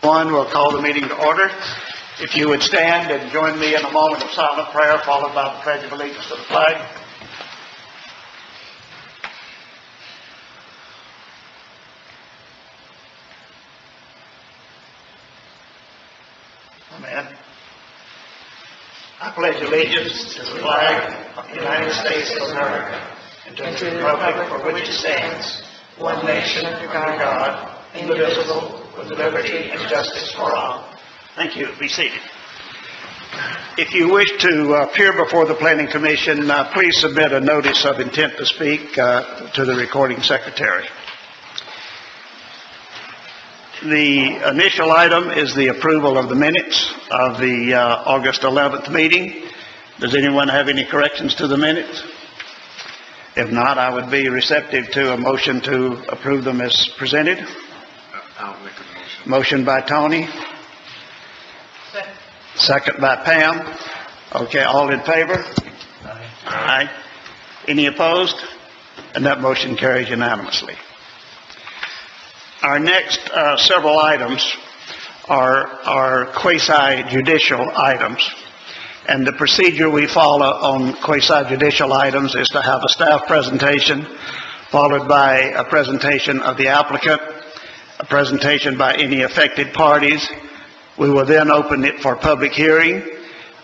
We'll call the meeting to order. If you would stand and join me in a moment of silent prayer, followed by the Pledge of Allegiance to the flag. Amen. I pledge allegiance to the flag of the United States of America and to the republic for which it stands, one nation under God, indivisible, with liberty and justice for all. Thank you. Be seated. If you wish to appear before the Planning Commission, please submit a notice of intent to speak to the recording secretary. The initial item is the approval of the minutes of the August 11th meeting. Does anyone have any corrections to the minutes? If not, I would be receptive to a motion to approve them as presented. I'll make a motion. Motion by Tony. Second by Pam. Okay, all in favor? Aye. Aye. Any opposed? And that motion carries unanimously. Our next several items are quasi-judicial items. And the procedure we follow on quasi-judicial items is to have a staff presentation, followed by a presentation of the applicant, a presentation by any affected parties. We will then open it for public hearing,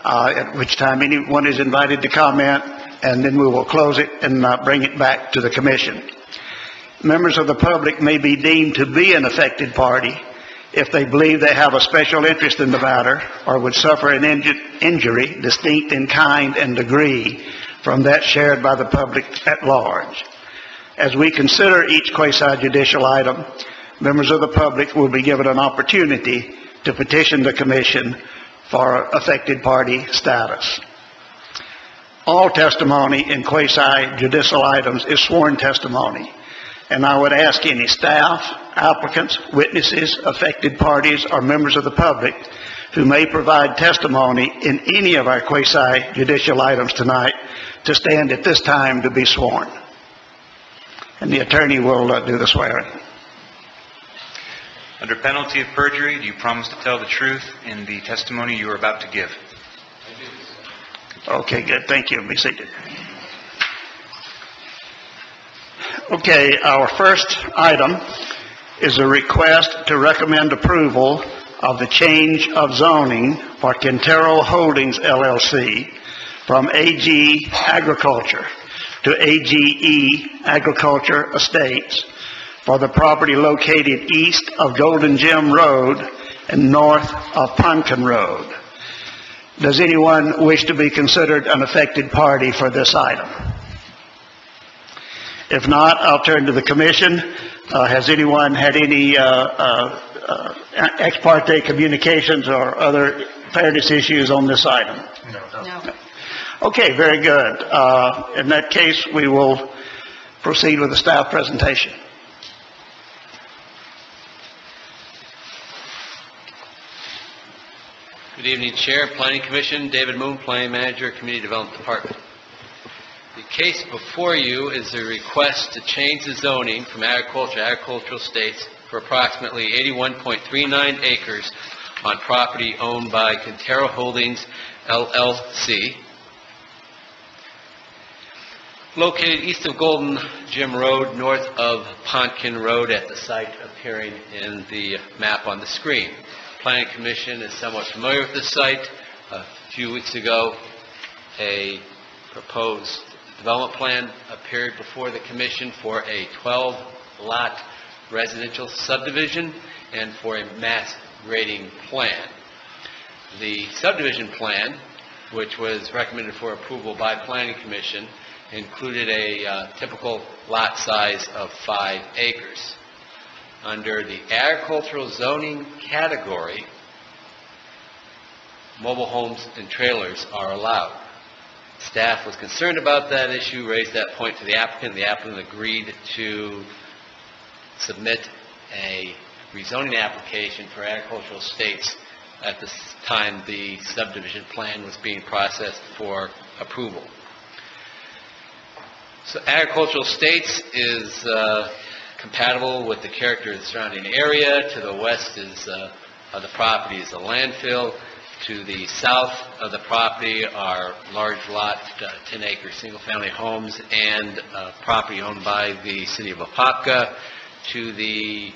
at which time anyone is invited to comment, and then we will close it and bring it back to the commission. Members of the public may be deemed to be an affected party if they believe they have a special interest in the matter or would suffer an injury distinct in kind and degree from that shared by the public at large. As we consider each quasi-judicial item, members of the public will be given an opportunity to petition the Commission for affected party status. All testimony in quasi-judicial items is sworn testimony, and I would ask any staff, applicants, witnesses, affected parties, or members of the public who may provide testimony in any of our quasi-judicial items tonight to stand at this time to be sworn. And the attorney will do the swearing. Under penalty of perjury, do you promise to tell the truth in the testimony you are about to give? I do. Okay, good. Thank you. Be seated. Okay, our first item is a request to recommend approval of the change of zoning for Quintero Holdings, LLC from AG Agriculture to AGE Agriculture Estates for the property located east of Golden Gem Road and north of Pumpkin Road. Does anyone wish to be considered an affected party for this item? If not, I'll turn to the Commission. Has anyone had any ex parte communications or other fairness issues on this item? No. Okay, very good. In that case, we will proceed with the staff presentation. Good evening, Chair, Planning Commission, David Moon, Planning Manager, Community Development Department. The case before you is a request to change the zoning from agricultural estates for approximately 81.39 acres on property owned by Quintero Holdings, LLC, located east of Golden Gem Road, north of Pumpkin Road at the site appearing in the map on the screen. Planning Commission is somewhat familiar with this site. A few weeks ago, a proposed development plan appeared before the Commission for a 12-lot residential subdivision and for a mass grading plan. The subdivision plan, which was recommended for approval by Planning Commission, included a typical lot size of 5 acres. Under the agricultural zoning category, mobile homes and trailers are allowed. Staff was concerned about that issue, raised that point to the applicant. The applicant agreed to submit a rezoning application for agricultural estates at the time the subdivision plan was being processed for approval. So agricultural estates is compatible with the character of the surrounding area. To the west is of the property is a landfill. To the south of the property are large lot, 10-acre single-family homes and property owned by the city of Apopka. To the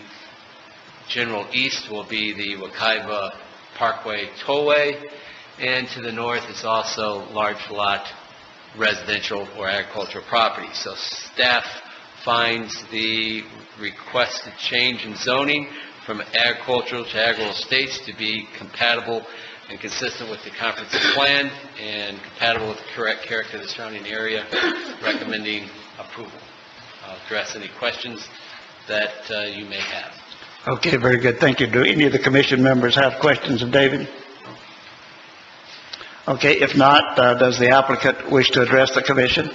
general east will be the Wakaiva Parkway Tollway, and to the north is also large lot residential or agricultural property. So staff finds the requested change in zoning from agricultural to agro estates to be compatible and consistent with the comprehensive plan and compatible with the correct character of the surrounding area, recommending approval. I'll address any questions that you may have. Okay, very good. Thank you. Do any of the commission members have questions of David? Okay, if not, does the applicant wish to address the commission?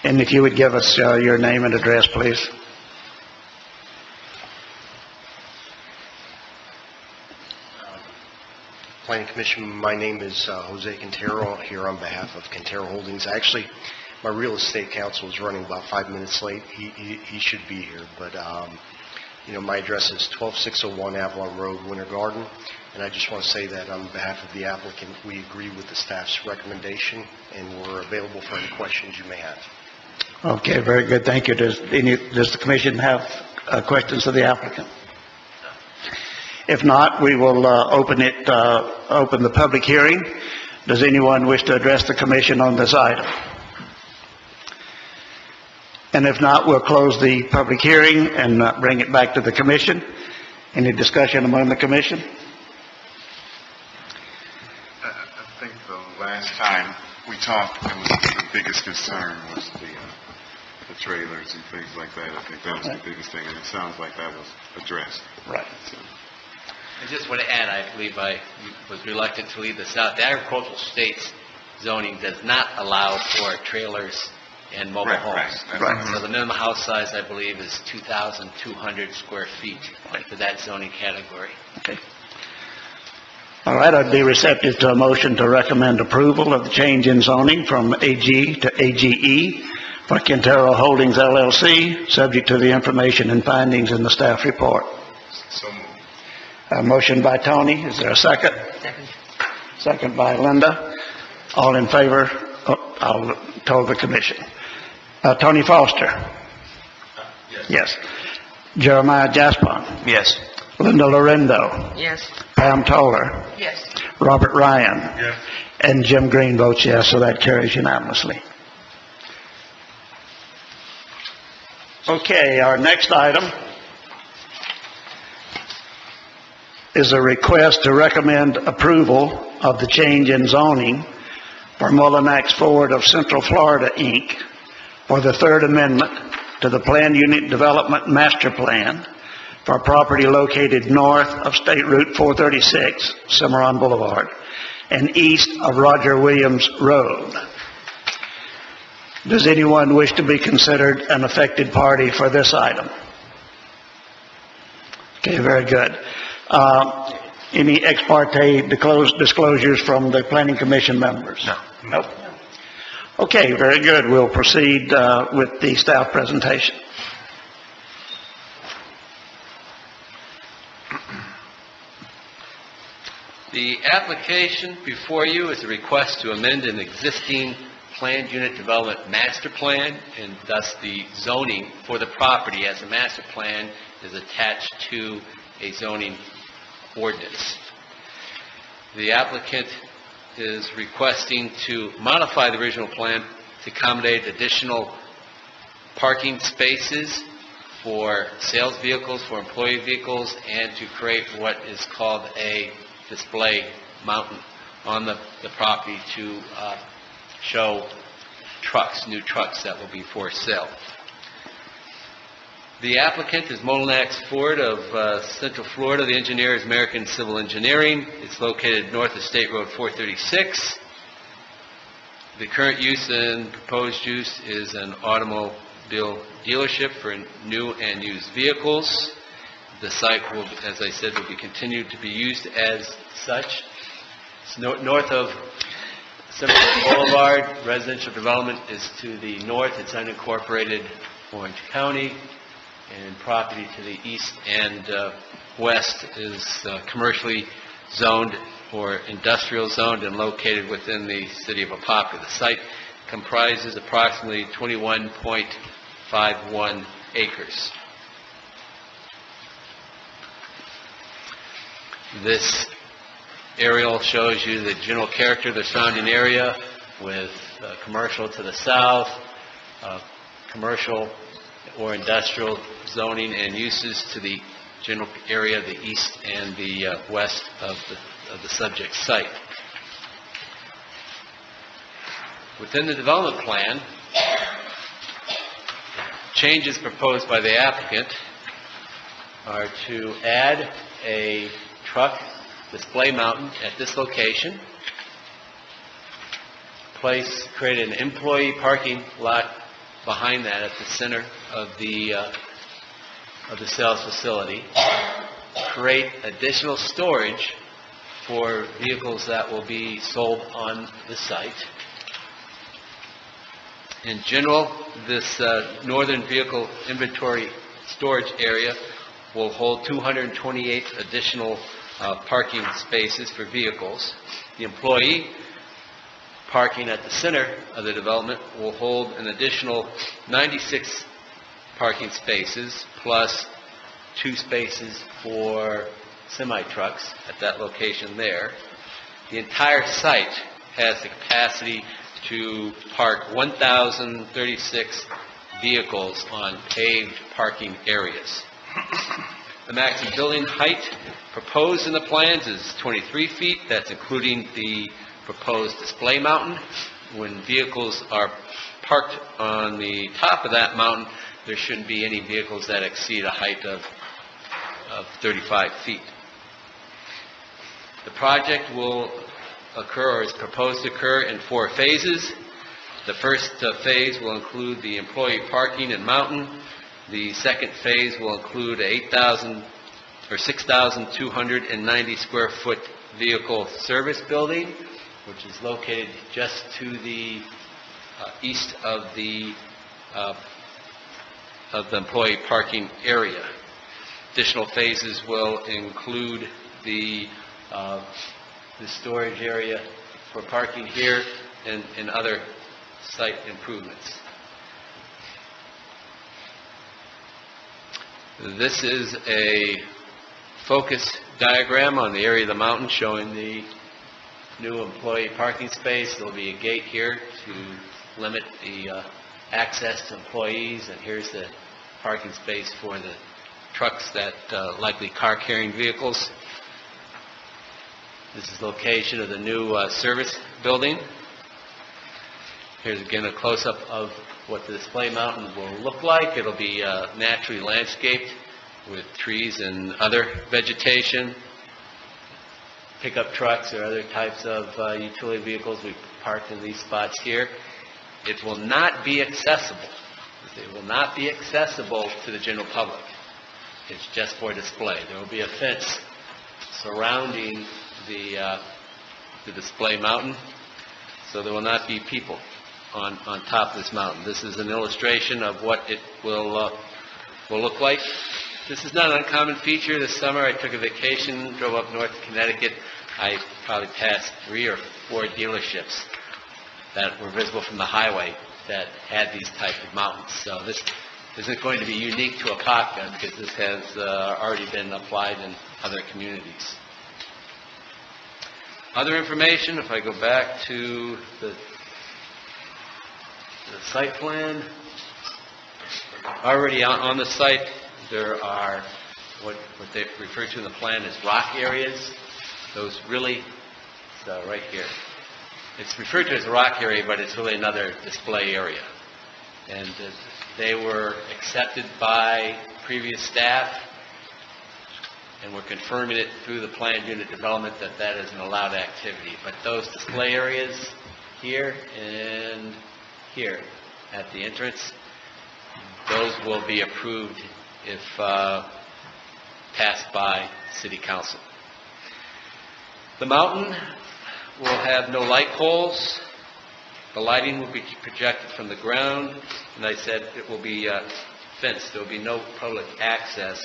And if you would give us your name and address, please. Planning Commission, my name is Jose Quintero, here on behalf of Quintero Holdings. Actually, my real estate counsel is running about 5 minutes late. He should be here, but my address is 12601 Avalon Road, Winter Garden, and I just want to say that on behalf of the applicant, we agree with the staff's recommendation, and we're available for any questions you may have. Okay, very good. Thank you. Does the commission have questions of the applicant? If not, we will open the public hearing. Does anyone wish to address the commission on this item? And if not, we'll close the public hearing and bring it back to the commission. Any discussion among the commission? I think the last time we talked, the biggest concern was the trailers and things like that. I think that was the biggest thing, and it sounds like that was addressed. Right. So. I just want to add, I believe I was reluctant to leave this out. The agricultural states zoning does not allow for trailers and mobile homes. Right. So the minimum house size, I believe, is 2,200 square feet for that zoning category. Okay. All right, I'd be receptive to a motion to recommend approval of the change in zoning from AG to AGE for Quintero Holdings LLC, subject to the information and findings in the staff report. So moved. A motion by Tony. Is there a second? Second. Second by Linda. All in favor? I'll tell the commission. Tony Foster. Yes. Jeremiah Jaspon. Yes. Linda Lorendo. Yes. Pam Toller. Yes. Robert Ryan. Yes. And Jim Green votes yes, so that carries unanimously. Okay, our next item is a request to recommend approval of the change in zoning for Mullinax Ford of Central Florida, Inc. for the Third Amendment to the Planned Unit Development Master Plan for property located north of State Route 436, Cimarron Boulevard, and east of Roger Williams Road. Does anyone wish to be considered an affected party for this item? Okay, very good. Any ex parte disclosures from the Planning Commission members? No. Nope. Okay, very good. We'll proceed with the staff presentation. The application before you is a request to amend an existing planned unit development master plan, and thus the zoning for the property as a master plan is attached to a zoning ordinance. The applicant is requesting to modify the original plan to accommodate additional parking spaces for sales vehicles, for employee vehicles, and to create what is called a display mountain on the property to show trucks, new trucks that will be for sale. The applicant is Mullinax Ford of Central Florida. The engineer is American Civil Engineering. It's located north of State Road 436. The current use and proposed use is an automobile dealership for new and used vehicles. The site will, as I said, will be continued to be used as such. It's north of Cimarron Boulevard. Residential development is to the north. It's unincorporated Orange County. and property to the east and west is commercially zoned or industrial zoned and located within the city of Apopka. The site comprises approximately 21.51 acres. This aerial shows you the general character of the surrounding area with commercial to the south, commercial or industrial zoning and uses to the general area of the east and the west of the subject site. Within the development plan, changes proposed by the applicant are to add a truck display mountain at this location, create an employee parking lot behind that at the center of the sales facility, create additional storage for vehicles that will be sold on the site. In general, this northern vehicle inventory storage area will hold 228 additional parking spaces for vehicles. The employee parking at the center of the development will hold an additional 96 parking spaces plus 2 spaces for semi-trucks at that location there. The entire site has the capacity to park 1,036 vehicles on paved parking areas. The maximum building height proposed in the plans is 23 feet. That's including the proposed display mountain. When vehicles are parked on the top of that mountain, there shouldn't be any vehicles that exceed a height of 35 feet. The project will occur, or is proposed to occur, in 4 phases. The first phase will include the employee parking and mountain. The second phase will include a 6,290 square foot vehicle service building, which is located just to the east of the employee parking area. Additional phases will include the storage area for parking here and other site improvements. This is a focus diagram on the area of the mountain showing the new employee parking space. There will be a gate here to limit the access to employees, and here's the parking space for the trucks that likely car-carrying vehicles. This is the location of the new service building. Here's again a close-up of what the display mountain will look like. It'll be naturally landscaped with trees and other vegetation. Pickup trucks or other types of utility vehicles we parked in these spots here. It will not be accessible. It will not be accessible to the general public. It's just for display. There will be a fence surrounding the display mountain, so there will not be people on top of this mountain. This is an illustration of what it will look like. This is not an uncommon feature. This summer I took a vacation, drove up north to Connecticut. I probably passed 3 or 4 dealerships that were visible from the highway that had these type of mountains. So this isn't going to be unique to Apopka because this has already been applied in other communities. Other information, if I go back to the site plan, already on the site there are what they refer to in the plan as rock areas. Those really, right here. It's referred to as a rock area, but it's really another display area. And they were accepted by previous staff, and we're confirming it through the planned unit development that that is an allowed activity. But those display areas here and here at the entrance, those will be approved if passed by City Council. The mountain will have no light poles. The lighting will be projected from the ground, and I said it will be fence. There will be no public access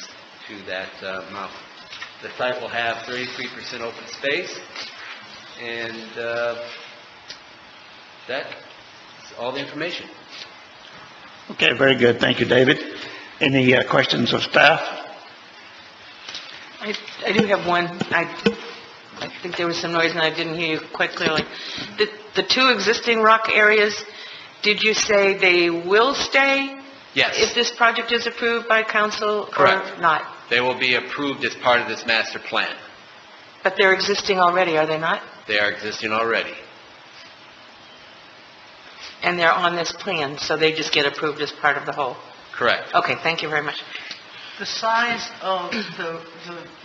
to that mountain. The site will have 33% open space, and that's all the information. Okay, very good. Thank you, David. Any questions of staff? I do have one. I think there was some noise and I didn't hear you quite clearly. The two existing rock areas, did you say they will stay? Yes. If this project is approved by council? Correct. Or not? They will be approved as part of this master plan. But they're existing already, are they not? They are existing already. And they're on this plan, so they just get approved as part of the whole? Correct. Okay, thank you very much. The size of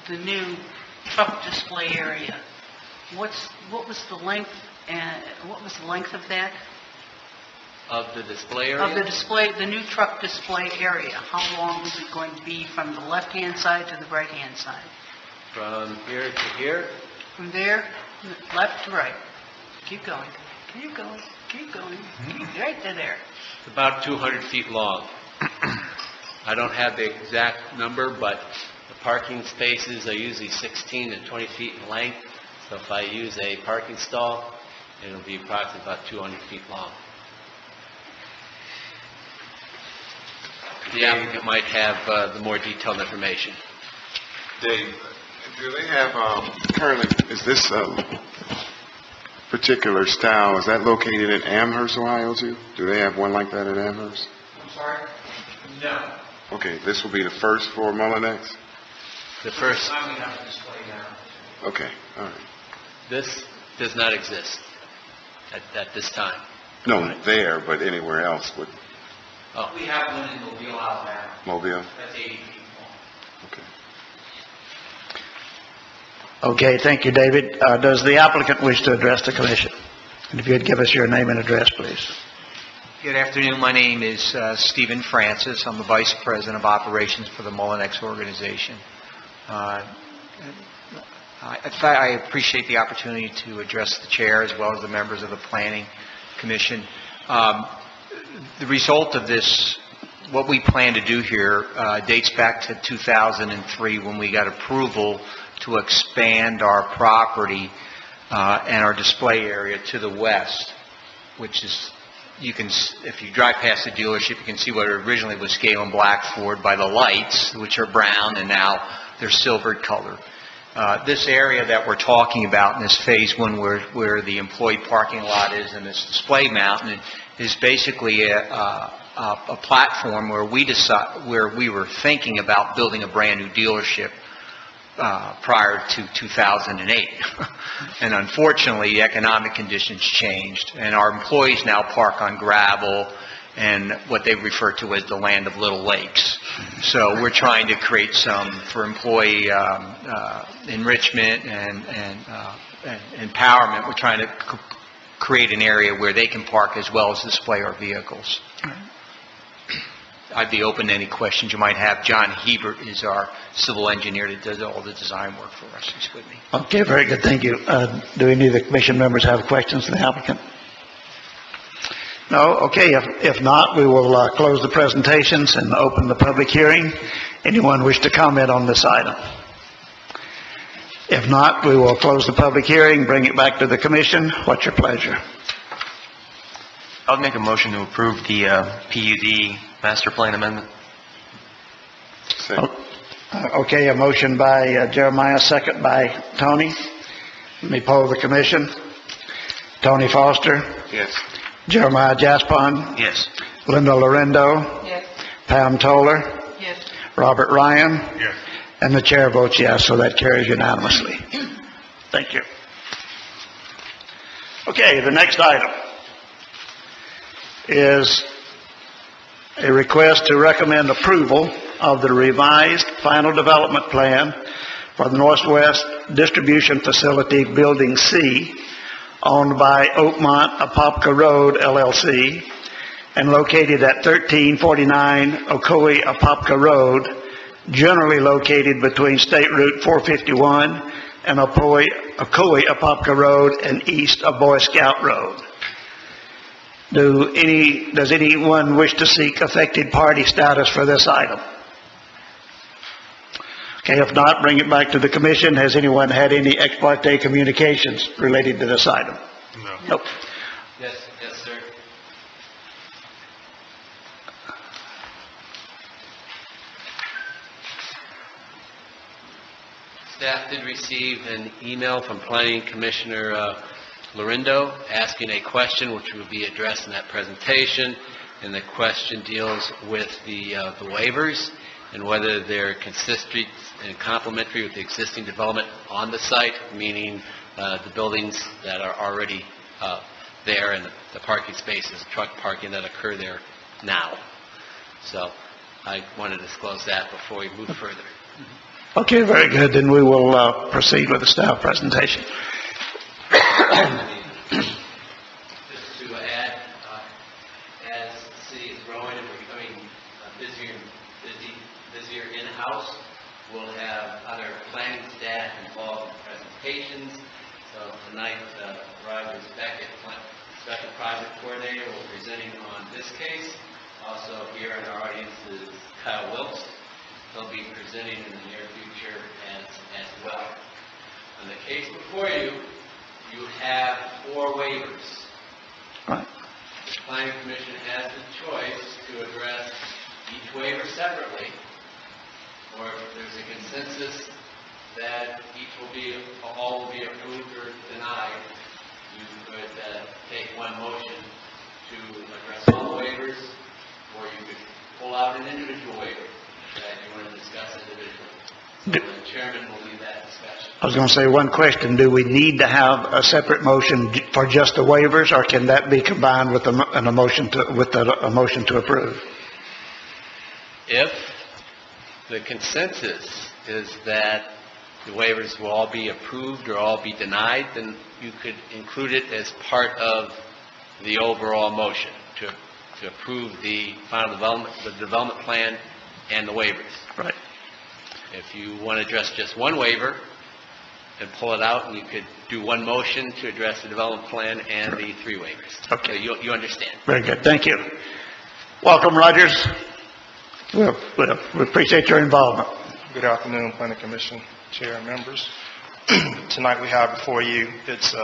the new truck display area, what was the length of that? Of the display area? Of the display, the new truck display area, how long is it going to be from the left-hand side to the right-hand side? From here to here? From there, left to right. Keep going, keep going, keep going, right to there. It's about 200 feet long. I don't have the exact number, but the parking spaces are usually 16 to 20 feet in length. So if I use a parking stall, it'll be approximately about 200 feet long. The applicant might have the more detailed information. Dave, do they have, currently, is this particular style, is that located in Amherst, Ohio, too? Do they have one like that in Amherst? I'm sorry? No. Okay, this will be the first for Mullinex? The first, I'm going to have to display now. Okay, all right. this does not exist at this time. No, there, but anywhere else would, Oh, We have one in Mobile, Alabama. Mobile? That's 80 feet long. Okay. Okay, thank you, David. Does the applicant wish to address the commission? And if you'd give us your name and address, please. Good afternoon. My name is Stephen Francis. I'm the Vice President of Operations for the Mullinex organization. I appreciate the opportunity to address the chair as well as the members of the Planning Commission. The result of this, what we plan to do here, dates back to 2003 when we got approval to expand our property and our display area to the west, which is, you can, if you drive past the dealership, you can see what originally was scale and black Ford by the lights, which are brown, and now they're silvered color. This area that we're talking about in this phase one where the employee parking lot is and this display mountain is basically a platform where we were thinking about building a brand new dealership prior to 2008. And unfortunately, the economic conditions changed, and our employees now park on gravel and what they refer to as the land of little lakes. So we're trying to create some for employee enrichment and empowerment. We're trying to create an area where they can park as well as display our vehicles. I'd be open to any questions you might have. John Hebert is our civil engineer that does all the design work for us. He's with me. Okay, very good. Thank you. Do any of the commission members have questions for the applicant? No? Okay, if not, we will close the presentations and open the public hearing. Anyone wish to comment on this item? If not, we will close the public hearing, bring it back to the commission. What's your pleasure? I'll make a motion to approve the PUD master plan amendment. Second. Okay, a motion by Jeremiah, second by Tony. Let me poll the commission. Tony Foster, Yes. Jeremiah Jaspon, Yes. Linda Lorendo, Yes. Pam Toller, Yes. Robert Ryan, Yes. and the chair votes yes, so that carries unanimously. Thank you. Okay, the next item is a request to recommend approval of the revised final development plan for the Northwest Distribution Facility Building C, owned by Oakmont Apopka Road, LLC, and located at 1349 Ocoee Apopka Road, generally located between State Route 451 and Ocoee Apopka Road and east of Boy Scout Road. Does anyone wish to seek affected party status for this item? Okay, if not, bring it back to the commission. Has anyone had any ex parte communications related to this item? No. Nope. Yes, sir. Staff did receive an email from Planning Commissioner Lorindo asking a question which will be addressed in that presentation, and the question deals with the waivers and whether they're consistent and complementary with the existing development on the site, meaning the buildings that are already there and the parking spaces, truck parking that occur there now. So I want to disclose that before we move further. Okay, very good. Then we will proceed with the staff presentation. Just to add, as the city is growing and becoming busier in-house, we'll have other planning staff involved in presentations. So tonight, Roger Beckett, Special Project Coordinator, will be presenting on this case. Also here in our audience is Kyle Wilkes. They'll be presenting in the near future as well. On the case before you, you have 4 waivers. Right. The Planning Commission has the choice to address each waiver separately, or if there's a consensus that all will be approved or denied, you could take one motion to address all waivers, or you could pull out an individual waiver that you want to discuss individually. So the chairman will lead that discussion. I was going to say one question. Do we need to have a separate motion for just the waivers, or can that be combined with a motion to approve? If the consensus is that the waivers will all be approved or all be denied, then you could include it as part of the overall motion to approve the final development plan and the waivers. Right. If you want to address just one waiver and pull it out, and you could do one motion to address the development plan and the 3 waivers. Okay. So you understand. Very good. Thank you. Welcome, Rogers. We appreciate your involvement. Good afternoon, Planning Commission Chair and members. Tonight we have before you, it's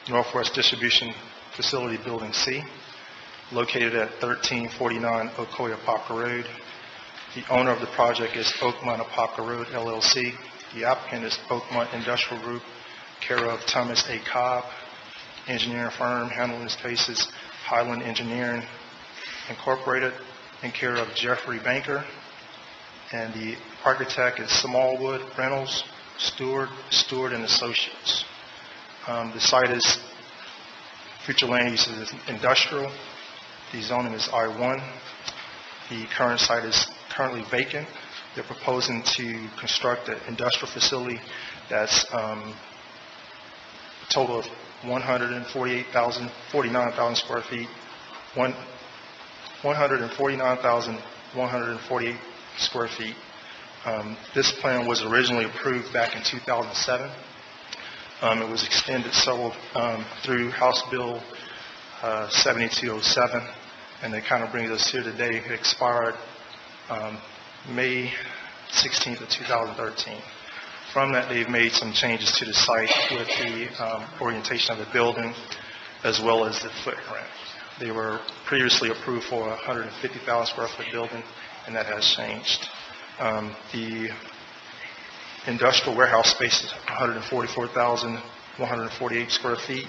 Northwest Distribution Facility Building C, located at 1349 Apopka Road. The owner of the project is Oakmont Apopka Road, LLC. The applicant is Oakmont Industrial Group, care of Thomas A. Cobb, engineering firm, handling this case is Highland Engineering Incorporated, in care of Jeffrey Banker. And the architect is Smallwood Reynolds, Stewart and Associates. The site is, future land use is industrial. The zoning is I1. The current site is currently vacant. They're proposing to construct an industrial facility that's a total of 49,000 square feet, 149,148 square feet. This plan was originally approved back in 2007. It was extended several through House Bill 7207, and that kind of brings us here today. It expired May 16th of 2013. From that, they've made some changes to the site with the orientation of the building as well as the footprint. They were previously approved for a 150,000 square foot building, and that has changed. The industrial warehouse space is 144,148 square feet,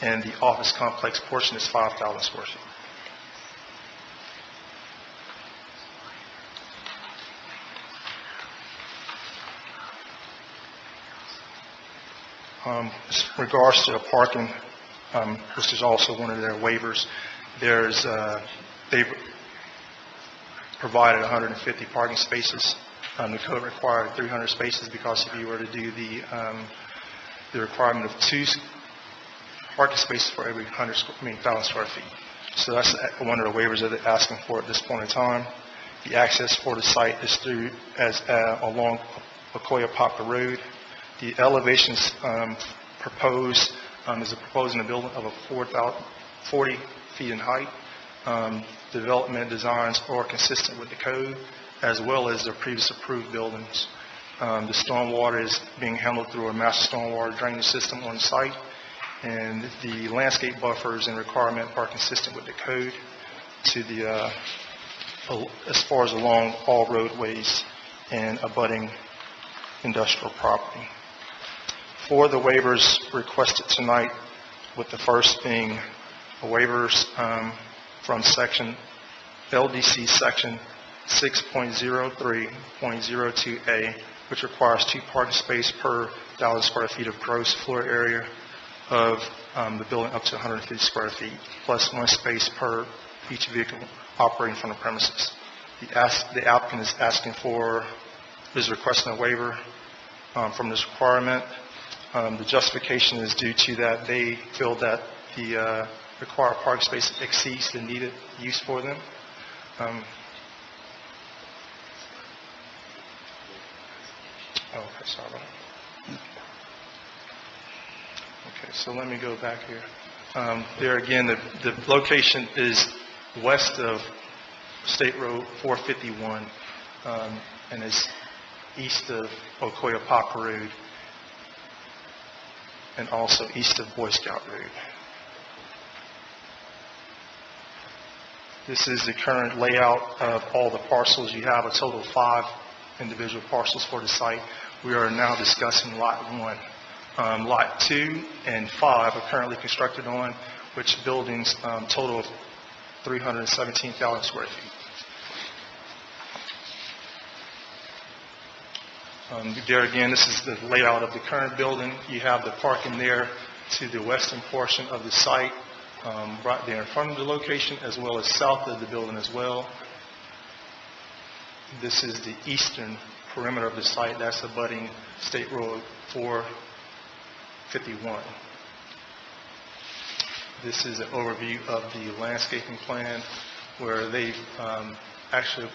and the office complex portion is 5,000 square feet. In regards to the parking, which is also one of their waivers, they've provided 150 parking spaces. The code required 300 spaces because if you were to do the requirement of 2 parking spaces for every 1,000 square feet. So that's one of the waivers that they're asking for at this point in time. The access for the site is through along Apopka Road. The elevations proposed is proposing a building of a 40,000 feet in height. Development designs are consistent with the code, as well as their previous approved buildings. The stormwater is being handled through a master stormwater drainage system on site, and the landscape buffers and requirement are consistent with the code to the, as far as along all roadways and abutting industrial property. For the waivers requested tonight, with the first being waivers from section LDC section 6.03.02A, which requires 2 parking spaces per 1,000 square feet of gross floor area of the building up to 150 square feet, plus 1 space per each vehicle operating from the premises. The applicant is requesting a waiver from this requirement. The justification is due to that they feel that the required parking space exceeds the needed use for them. Okay, sorry about that. Okay, so let me go back here. There again, the location is west of State Road 451 and is east of Apopka Road and also east of Boy Scout Road. This is the current layout of all the parcels. You have a total of 5 individual parcels for the site. We are now discussing Lot 1. Lot 2 and 5 are currently constructed on, which buildings total of 317,000 square feet. There again, this is the layout of the current building. You have the parking there to the western portion of the site, right there in front of the location, as well as south of the building as well. This is the eastern perimeter of the site. That's abutting State Road 451. This is an overview of the landscaping plan, where they actually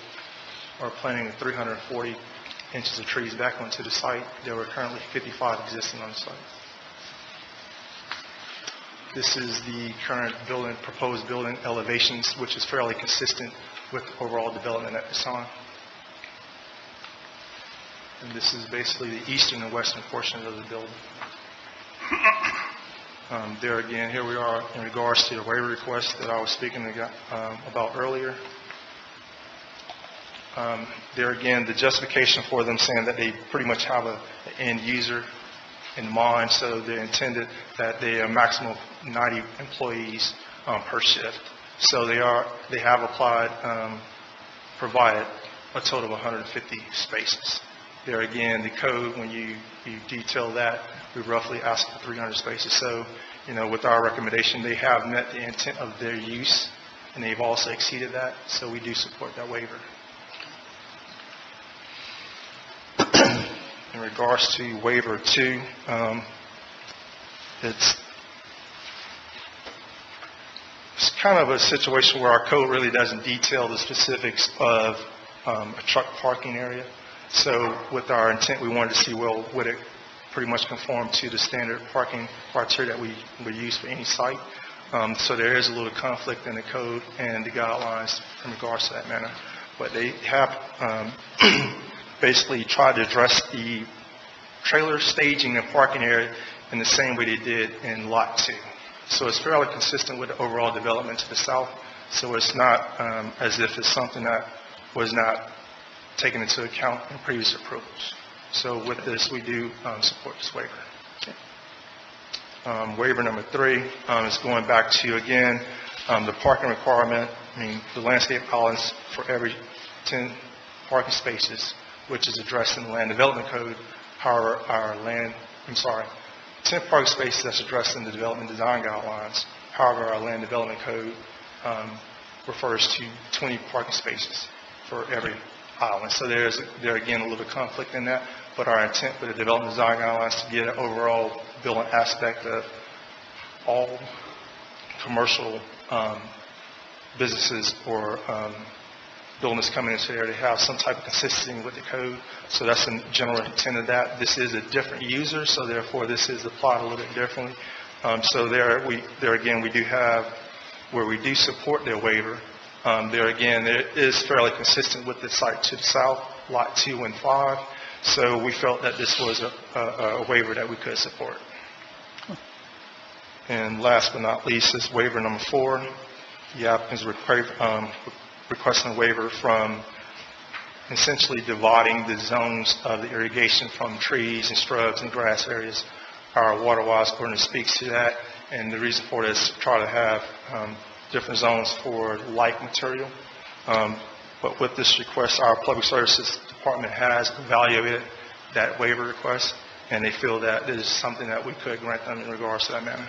are planting 340 inches of trees back onto the site. There were currently 55 existing on the site. This is the current building, proposed building elevations, which is fairly consistent with overall development at this time. And this is basically the eastern and western portion of the building. There again, here we are in regards to the waiver request that I was speaking about earlier. There again, the justification for them saying that they pretty much have an end user in mind, so they intended that they are a maximum of 90 employees per shift. So they have provided a total of 150 spaces. There again, the code, when you detail that, we roughly ask for 300 spaces. So, with our recommendation, they have met the intent of their use, and they've also exceeded that, so we do support that waiver. In regards to waiver 2, it's kind of a situation where our code really doesn't detail the specifics of a truck parking area. So with our intent, we wanted to see, well, would it pretty much conform to the standard parking criteria that we would use for any site? So there is a little conflict in the code and the guidelines in regards to that matter. But they have basically tried to address the trailer staging and parking area in the same way they did in Lot 2. So it's fairly consistent with the overall development to the south. So it's not as if it's something that was not taken into account in previous approvals. So with this, we do support this waiver. Waiver number 3 is going back to, again, the parking requirement. The landscape islands for every 10 parking spaces, which is addressed in the Land Development Code. However, 10 parking spaces that's addressed in the Development Design Guidelines. However, our Land Development Code refers to 20 parking spaces for every island. So there again a little conflict in that, but our intent with the Development Design Guidelines is to get an overall building aspect of all commercial businesses or buildings coming into there to have some type of consistency with the code. So that's the general intent of that. This is a different user, so therefore this is applied a little bit differently. So there again, we do have where we do support their waiver, there again, it is fairly consistent with the site to the south, Lot 2 and 5, so we felt that this was a waiver that we could support. And last but not least is waiver number 4. The applicant is requesting a waiver from essentially dividing the zones of the irrigation from trees and shrubs and grass areas. Our water-wise ordinance speaks to that, and the reason for this is to try to have different zones for like material. But with this request, our Public Services Department has evaluated that waiver request, and they feel that it is something that we could grant them in regards to that matter.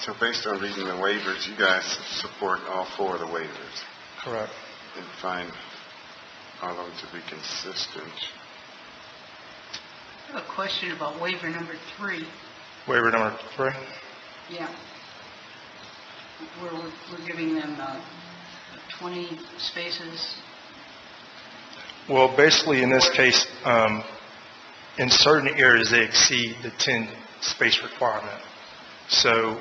So based on reading the waivers, you guys support all 4 of the waivers Correct. and find all of them to be consistent. I have a question about waiver number 3. Waiver number 3? Yeah. We're giving them 20 spaces. Well, basically, in this case, in certain areas, they exceed the 10 space requirement. So,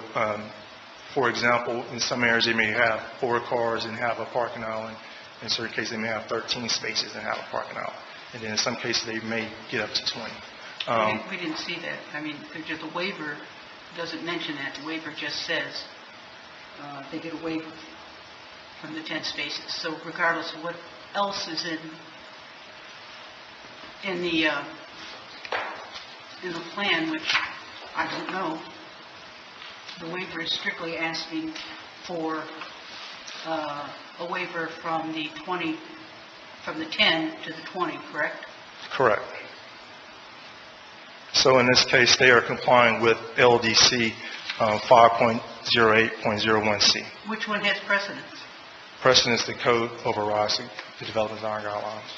for example, in some areas, they may have 4 cars and have a parking island. In certain cases, they may have 13 spaces and have a parking island. And then in some cases, they may get up to 20. We didn't see that. I mean, the waiver doesn't mention that. The waiver just says they get a waiver from the 10 spaces. So regardless of what else is in the plan, which I don't know, the waiver is strictly asking for a waiver from the 10 to the 20, correct? Correct. So in this case, they are complying with LDC 5.08.01C. Which one has precedence? Precedence, the code overrides the development design guidelines.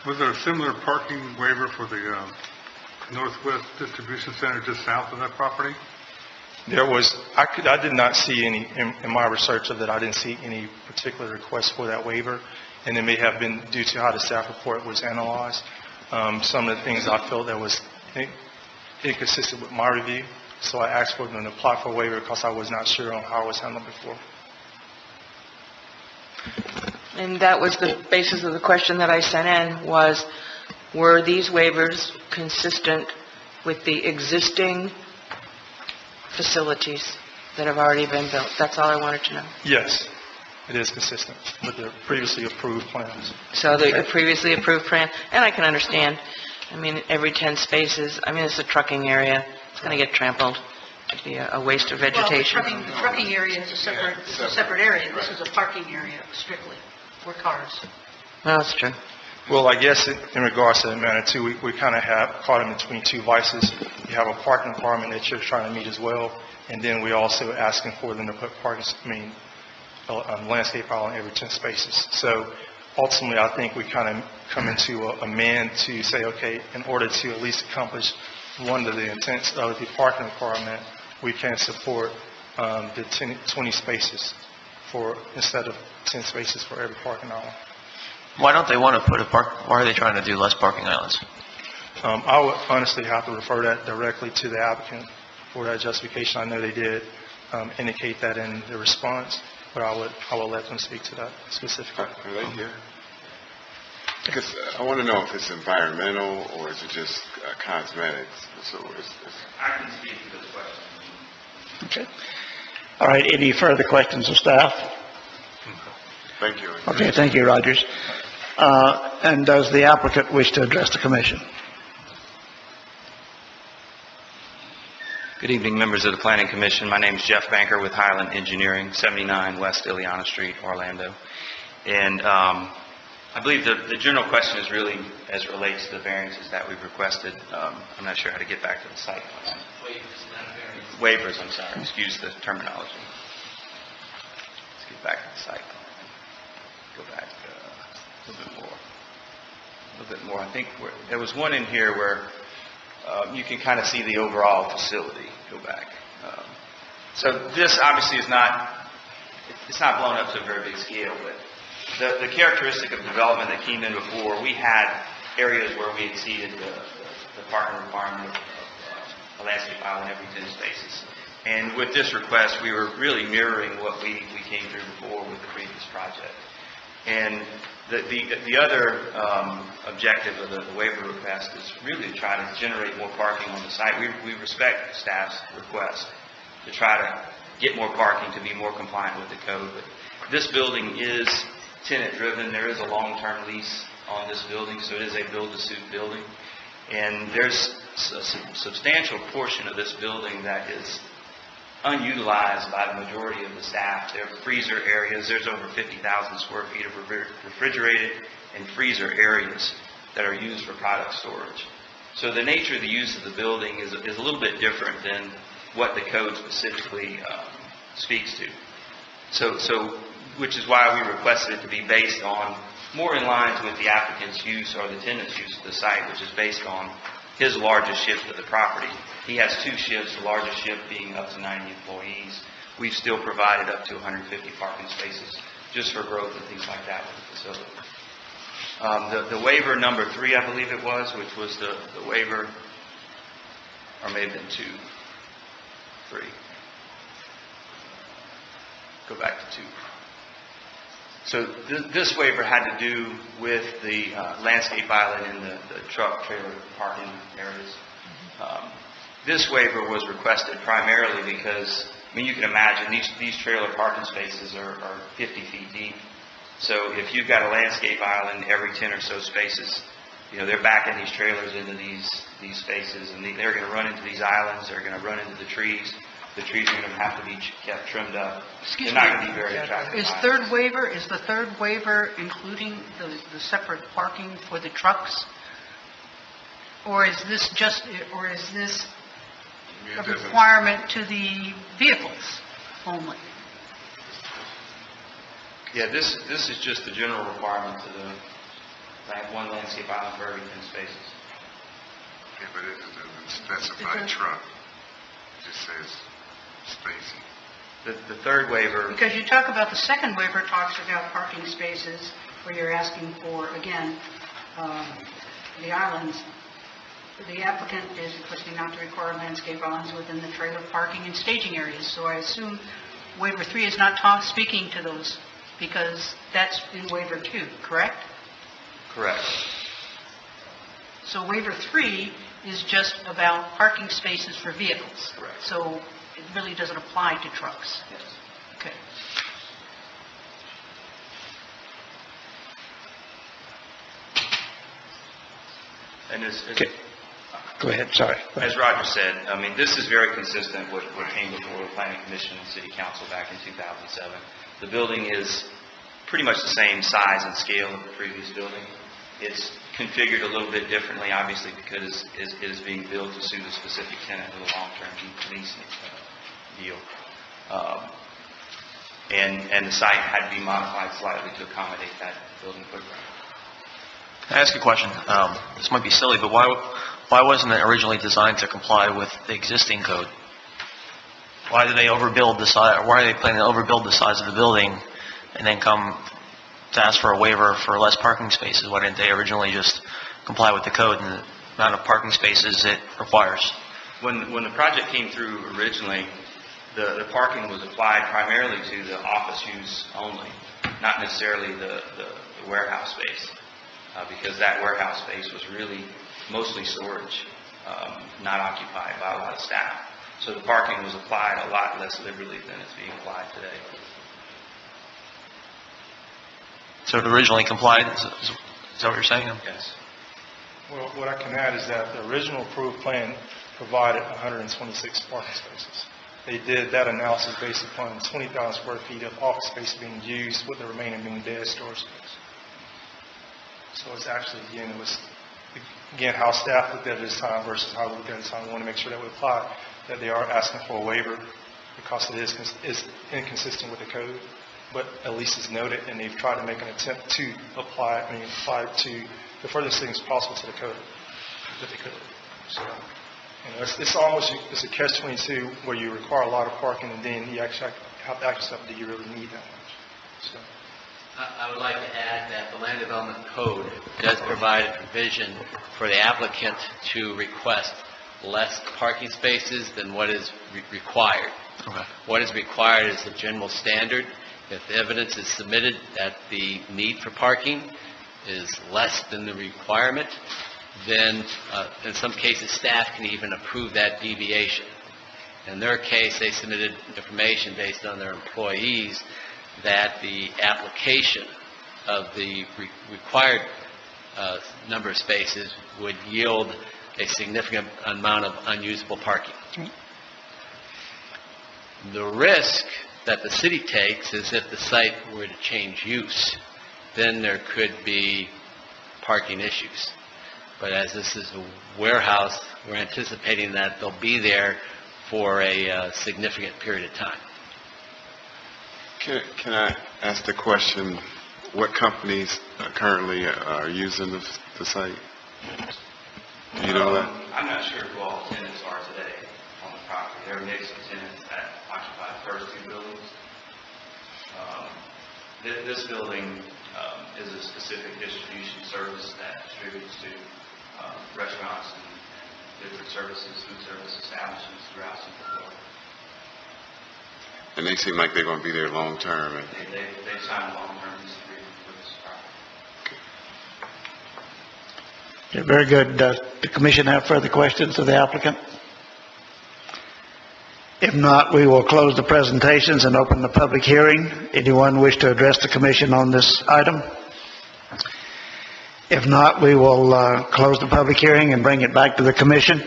Was there a similar parking waiver for the Northwest Distribution Center just south of that property? There was, I did not see any, in my research of that, I didn't see any particular request for that waiver, and it may have been due to how the staff report was analyzed. Some of the things I felt that was inconsistent with my review, so I asked for them to apply for a waiver because I was not sure on how it was handled before. And that was the basis of the question that I sent in, was, were these waivers consistent with the existing facilities that have already been built? That's all I wanted to know. Yes, it is consistent with the previously approved plans. So the previously approved plan, and I can understand, I mean, every 10 spaces, I mean, it's a trucking area, it's going to get trampled. It'd be a waste of vegetation. Well, the trucking area is a separate area. This is a parking area strictly for cars. Well, that's true. Well, I guess in regards to that matter too, we kind of have caught in between two vices. You have a parking requirement that you're trying to meet as well, and then we also asking for them to put landscape island every 10 spaces. So ultimately, I think we kind of come into a man to say, okay, in order to at least accomplish one of the intents of the parking requirement, we can support the 20 spaces instead of 10 spaces for every parking island. Why don't they want to put why are they trying to do less parking islands? I would honestly have to refer that directly to the applicant for that justification. I know they did indicate that in the response, but I will let them speak to that specifically. Are they here? Because I want to know if it's environmental or is it just cosmetics. So I can speak to this question. Okay. All right, any further questions of staff? Thank you. Okay, thank you, Rogers. And does the applicant wish to address the commission? Good evening, members of the Planning Commission. My name is Jeff Banker with Highland Engineering, 79 West Ileana Street, Orlando. And I believe the general question is really as it relates to the variances that we've requested. I'm not sure how to get back to the site plan. Waivers, I'm sorry. Excuse the terminology. Let's get back to the site plan. Go back a little bit more. I think there was one in here where you can kind of see the overall facility. Go back. So this obviously is not, it's not blown up to a very big scale, but the characteristic of development that came in before, we had areas where we exceeded the parking requirement of a landscape island every 10 spaces. And with this request, we were really mirroring what we came through before with the previous project. And the other objective of the waiver request is really to try to generate more parking on the site. We respect staff's request to try to get more parking to be more compliant with the code. But this building is tenant-driven. There is a long-term lease on this building, so it is a build-to-suit building. And there's a substantial portion of this building that is unutilized by the majority of the staff. There are freezer areas. There's over 50,000 square feet of refrigerated and freezer areas that are used for product storage. So the nature of the use of the building is a little bit different than what the code specifically speaks to. So which is why we requested it to be based on more in line with the applicant's use or the tenant's use of the site, which is based on his largest shift of the property. He has 2 shifts, the largest shift being up to 90 employees. We've still provided up to 150 parking spaces just for growth and things like that with the facility. The waiver number 3, I believe it was, which was the waiver, or may have been 2, 3. Go back to 2. So this waiver had to do with the landscape island and the truck trailer parking areas. This waiver was requested primarily because, I mean, you can imagine these trailer parking spaces are 50 feet deep. So if you've got a landscape island every 10 or so spaces, you know, they're backing these trailers into these spaces, and they're going to run into these islands. They're going to run into the trees. The trees are going to have to be kept trimmed up. Excuse They're not me. going to be very attractive. Is the third waiver including the separate parking for the trucks? Or is this a requirement to the vehicles only? Yeah, this is just the general requirement to one landscape island for every 10 spaces. Yeah, but it doesn't specify truck. It just says spacing. The third waiver, Because you talk about the second waiver talks about parking spaces where you're asking for, again, the islands. The applicant is requesting not to require landscape islands within the trailer parking and staging areas. So I assume waiver 3 is not speaking to those because that's in waiver 2, correct? correct. So waiver 3 is just about parking spaces for vehicles. Correct. So it really doesn't apply to trucks. Yes. Okay. And Okay. Go ahead, sorry. Go ahead. as Roger said, I mean, this is very consistent with what came before the Planning Commission and City Council back in 2007. The building is pretty much the same size and scale of the previous building. It's configured a little bit differently, obviously, because it is being built to suit a specific tenant with a long-term lease deal. And the site had to be modified slightly to accommodate that building footprint. Can I ask you a question? This might be silly, but why wasn't it originally designed to comply with the existing code? Why did they overbuild the size? Why are they planning to overbuild the size of the building and then come to ask for a waiver for less parking spaces? Why didn't they originally just comply with the code and the amount of parking spaces it requires? When the project came through originally, the parking was applied primarily to the office use only, not necessarily the warehouse space, because that warehouse space was really mostly storage, not occupied by a lot of staff. So the parking was applied a lot less liberally than it's being applied today. So it originally complied? Is that what you're saying? Yes. Well, what I can add is that the original approved plan provided 126 parking spaces. They did that analysis based upon 20,000 square feet of office space being used, with the remaining being dead storage space. So it's actually, again, it was, again, how staff looked at it this time versus how we looked at it this time. We want to make sure that we apply, that they are asking for a waiver because it is inconsistent with the code, but at least it's noted, and they've tried to make an attempt to apply to the furthest things possible to the code that they could. So, it's almost, it's a catch-22 where you require a lot of parking and then you actually have to ask yourself, do you really need that much? So, I would like to add that the Land Development Code does provide a provision for the applicant to request less parking spaces than what is required. Okay. What is required is the general standard. If the evidence is submitted that the need for parking is less than the requirement, then in some cases staff can even approve that deviation. In their case, they submitted information based on their employees that the application of the required number of spaces would yield a significant amount of unusable parking. The risk that the city takes is if the site were to change use, then there could be parking issues. But as this is a warehouse, we're anticipating that they'll be there for a significant period of time. Can I ask the question, what companies currently are using the site? Do you know that? I'm not sure who all the tenants are today on the property. There are a mix of tenants that occupy the first two buildings. This building is a specific distribution service that distributes to restaurants and different services, food service establishments throughout Central Florida. And they seem like they're going to be there long term. They've signed a long-term lease agreement with this property. Okay, very good. Does the commission have further questions of the applicant? If not, we will close the presentations and open the public hearing. Anyone wish to address the commission on this item? If not, we will close the public hearing and bring it back to the commission.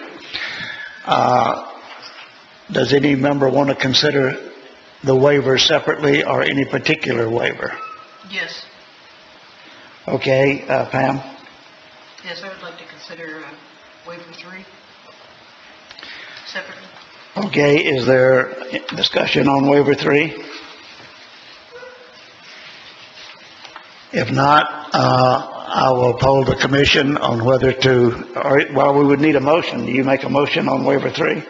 Does any member want to consider the waiver separately or any particular waiver? Yes. Okay, Pam? Yes, I would like to consider waiver 3 separately. Okay, is there discussion on waiver 3? If not, I will poll the commission on whether to, we would need a motion. Do you make a motion on waiver 3?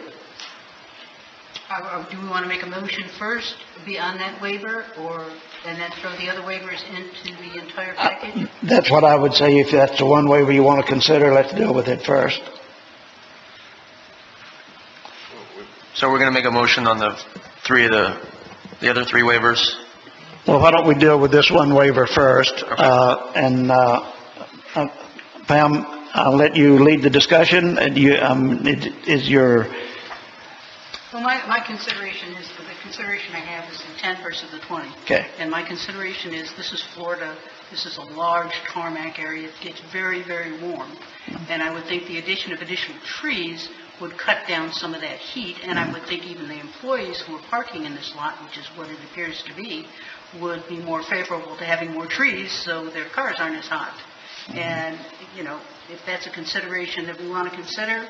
Do we want to make a motion first, be on that waiver, and then throw the other waivers into the entire package? That's what I would say. If that's the one waiver you want to consider, let's deal with it first. So we're going to make a motion on the other three waivers? Well, why don't we deal with this one waiver first? Okay. Pam, I'll let you lead the discussion. Well, my consideration is, the consideration I have is the 10 versus the 20. Okay. And my consideration is, this is Florida, this is a large tarmac area, it gets very, very warm. And I would think the addition of additional trees would cut down some of that heat, and I would think even the employees who are parking in this lot, which is what it appears to be, would be more favorable to having more trees so their cars aren't as hot. And, if that's a consideration that we want to consider,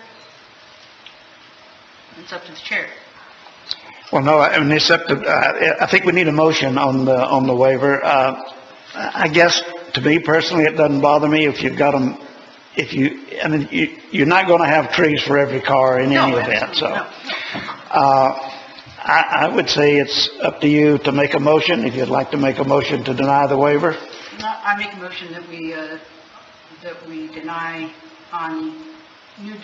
it's up to the chair. Well, no, I mean, it's up to, I think we need a motion on the waiver. I guess, to me personally, it doesn't bother me if you've got them, you're not going to have trees for every car in any event, so. No. I would say it's up to you to make a motion, if you'd like to make a motion to deny the waiver. I make a motion that we deny on new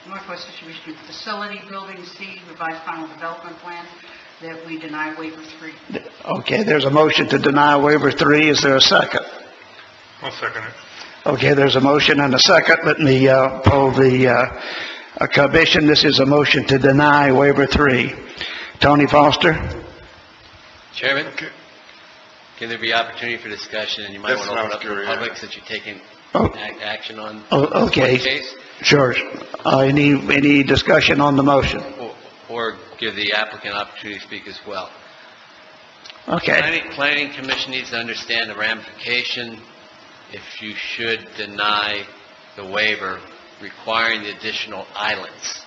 Northwest Distribution Facility, Building C, revised final development plan, that we deny waiver 3. Okay, there's a motion to deny waiver 3. Is there a second? I'll second it. Okay, there's a motion and a second. Let me poll the commission. This is a motion to deny waiver 3. Tony Foster? Chairman, can there be opportunity for discussion, and you might want to open up to the public since you're taking action on okay. the case? Sure. Any discussion on the motion? Or give the applicant opportunity to speak as well. Okay. Planning Commission needs to understand the ramification if you should deny the waiver requiring the additional islands.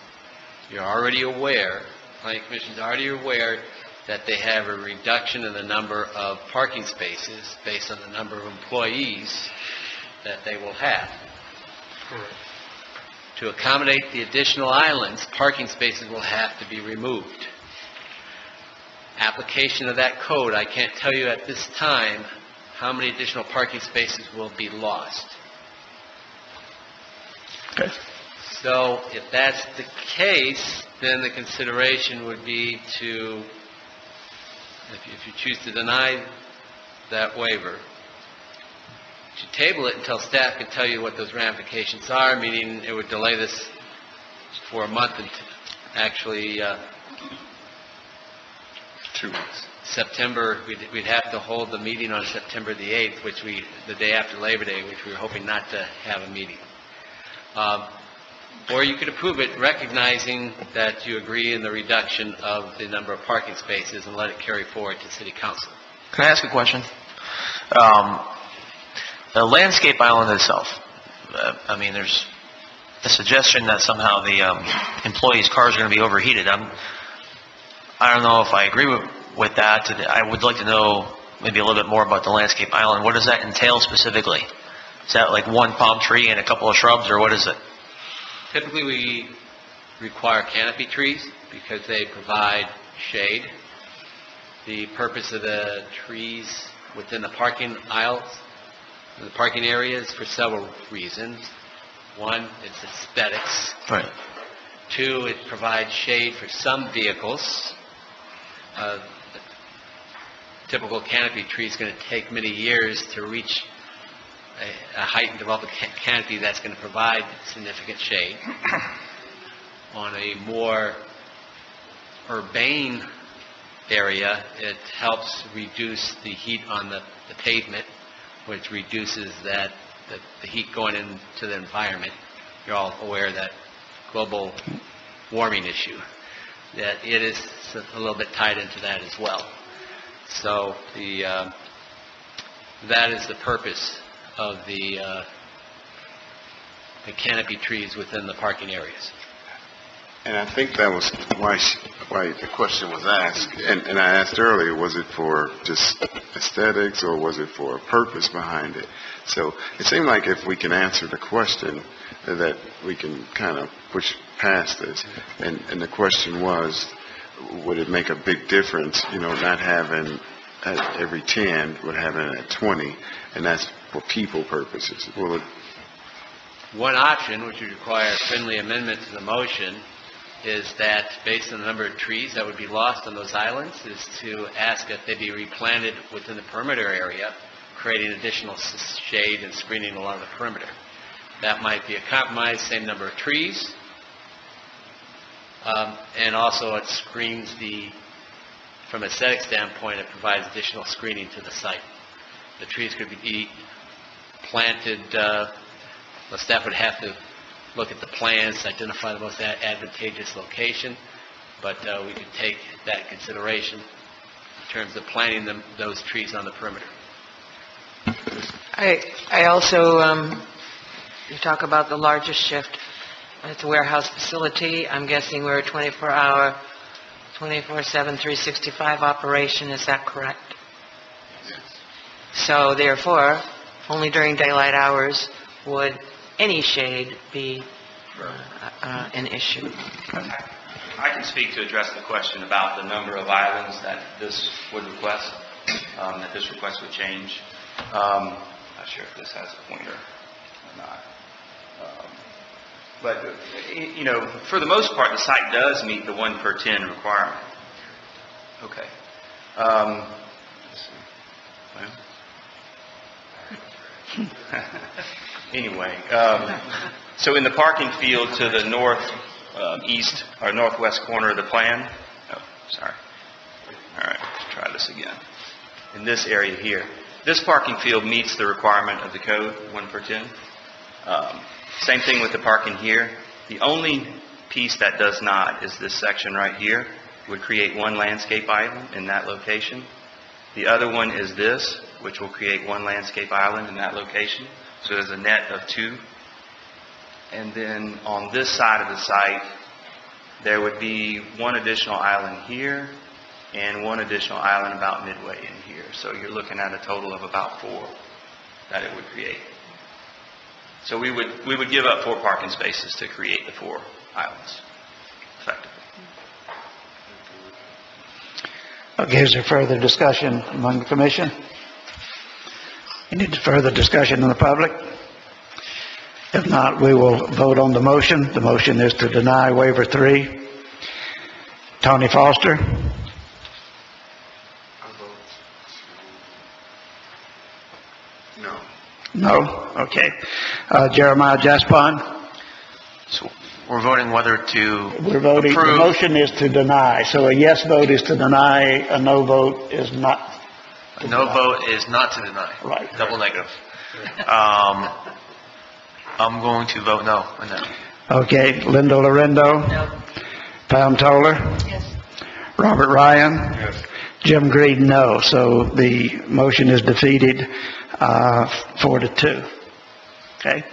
You're already aware, Planning Commission is already aware that they have a reduction in the number of parking spaces based on the number of employees that they will have. Correct. To accommodate the additional islands, parking spaces will have to be removed. Application of that code, I can't tell you at this time how many additional parking spaces will be lost. Okay. So if that's the case, then the consideration would be to, if you choose to deny that waiver, to table it until staff can tell you what those ramifications are, meaning it would delay this for a month and actually 2 months. September, we'd have to hold the meeting on September the 8th, the day after Labor Day, which we were hoping not to have a meeting. Or you could approve it recognizing that you agree in the reduction of the number of parking spaces and let it carry forward to City Council. Can I ask a question? The landscape island itself, I mean, there's a suggestion that somehow the employees' cars are going to be overheated. I don't know if I agree with that. I would like to know maybe a little bit more about the landscape island. What does that entail specifically? Is that like one palm tree and a couple of shrubs, or what is it? Typically, we require canopy trees because they provide shade. The purpose of the trees within the parking aisles, the parking areas, for several reasons. One, it's aesthetics. Right. Two, it provides shade for some vehicles. A typical canopy tree is going to take many years to reach a height and develop a canopy that's going to provide significant shade. On a more urbane area, it helps reduce the heat on the pavement, which reduces the heat going into the environment. You're all aware of that global warming issue, that it is a little bit tied into that as well. So that is the purpose of the canopy trees within the parking areas. And I think that was why the question was asked. And I asked earlier, was it for just aesthetics or was it for a purpose behind it? So it seemed like if we can answer the question, that we can kind of push past this. And the question was, would it make a big difference, not having at every 10, but having it at 20, and that's for people purposes? Will it? One option, which would require a friendly amendment to the motion, is that based on the number of trees that would be lost on those islands, is to ask that they be replanted within the perimeter area, creating additional shade and screening along the perimeter. That might be a compromise, same number of trees, and also it screens from an aesthetic standpoint, it provides additional screening to the site. The trees could be planted, the staff would have to look at the plans, identify the most advantageous location, but we could take that in consideration in terms of planting those trees on the perimeter. I also, you talk about the largest shift. It's a warehouse facility. I'm guessing we're a 24-hour, 24/7, 365 operation. Is that correct? Yes. So therefore, only during daylight hours would any shade be an issue. I can speak to address the question about the number of islands that this would request, that this request would change. Not sure if this has a pointer or not. But, for the most part, the site does meet the 1 per 10 requirement. Okay. Let's see. Well. Anyway, so in the parking field to the east or northwest corner of the plan, sorry. All right, let's try this again. In this area here, this parking field meets the requirement of the code, 1 per 10. Same thing with the parking here. The only piece that does not is this section right here. Would create 1 landscape island in that location. The other one is this, which will create 1 landscape island in that location. So there's a net of 2. And then on this side of the site, there would be 1 additional island here and 1 additional island about midway in here. So you're looking at a total of about 4 that it would create. So we would give up 4 parking spaces to create the 4 islands, effectively. Okay, is there further discussion among the commission? Any further discussion in the public? If not, we will vote on the motion. The motion is to deny waiver 3. Tony Foster? No. No? Okay. Jeremiah Jaspon? So we're voting whether to We're voting, the approve. motion is to deny. So a yes vote is to deny, a no vote is not. A no vote is not to deny. Right. Double negative. I'm going to vote no on that. Okay, Linda Lorendo? No. Pam Toller? Yes. Robert Ryan? Yes. Jim Greed, no. So the motion is defeated, 4-2. Okay.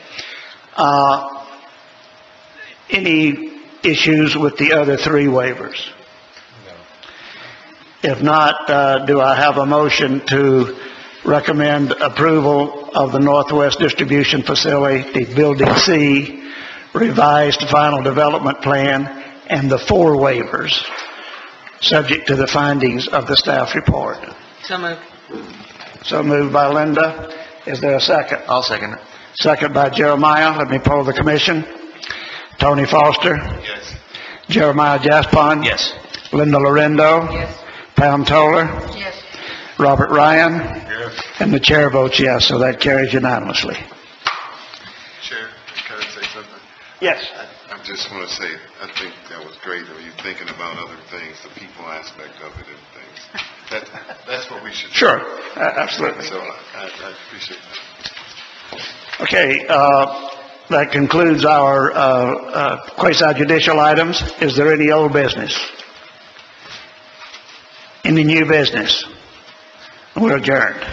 Any issues with the other 3 waivers? No. If not, do I have a motion to recommend approval of the Northwest Distribution Facility, Building C, revised final development plan, and the 4 waivers, subject to the findings of the staff report? So moved. So moved by Linda. Is there a second? I'll second it. Second by Jeremiah. Let me poll the commission. Tony Foster? Yes. Jeremiah Jaspon? Yes. Linda Lorendo? Yes. Pam Toller? Yes. Robert Ryan? Yes. And the chair votes yes, so that carries unanimously. Chair, can I say something? Yes. I just want to say, I think that was great of you thinking about other things, the people aspect of it and things. That's what we should do. Sure, absolutely. So I appreciate that. Okay, that concludes our quasi-judicial items. Is there any old business? Any new business? We're adjourned.